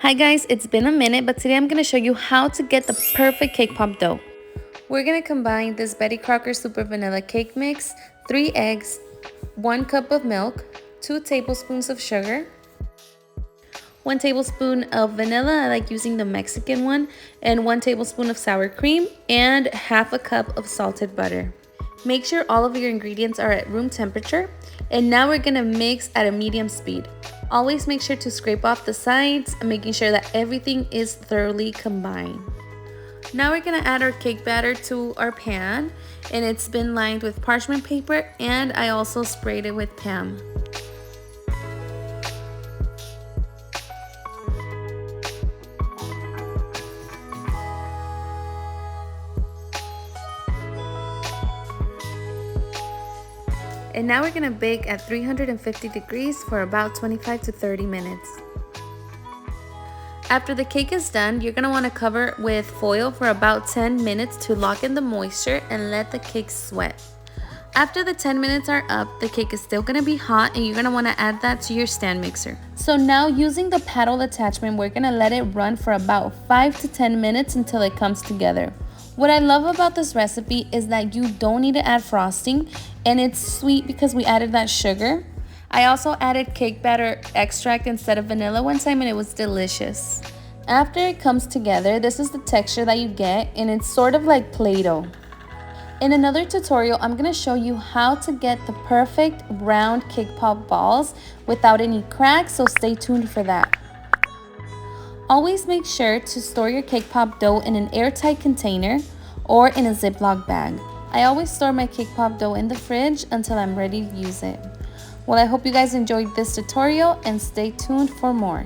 Hi guys, it's been a minute, but today I'm going to show you how to get the perfect cake pop dough. We're going to combine this Betty Crocker Super Vanilla Cake Mix, 3 eggs, 1 cup of milk, 2 tablespoons of sugar, 1 tablespoon of vanilla, I like using the Mexican one, and 1 tablespoon of sour cream, and half a cup of salted butter. Make sure all of your ingredients are at room temperature, and now we're going to mix at a medium speed. Always make sure to scrape off the sides, making sure that everything is thoroughly combined. Now we're gonna add our cake batter to our pan, and it's been lined with parchment paper, and I also sprayed it with Pam. And now we're gonna bake at 350 degrees for about 25 to 30 minutes. After the cake is done, you're gonna wanna cover with foil for about 10 minutes to lock in the moisture and let the cake sweat. After the 10 minutes are up, the cake is still gonna be hot and you're gonna wanna add that to your stand mixer. So now using the paddle attachment, we're gonna let it run for about 5 to 10 minutes until it comes together. What I love about this recipe is that you don't need to add frosting, and it's sweet because we added that sugar. I also added cake batter extract instead of vanilla one time, and it was delicious. After it comes together, this is the texture that you get, and it's sort of like Play-Doh. In another tutorial, I'm going to show you how to get the perfect round cake pop balls without any cracks, so stay tuned for that. Always make sure to store your cake pop dough in an airtight container or in a Ziploc bag. I always store my cake pop dough in the fridge until I'm ready to use it. Well, I hope you guys enjoyed this tutorial and stay tuned for more.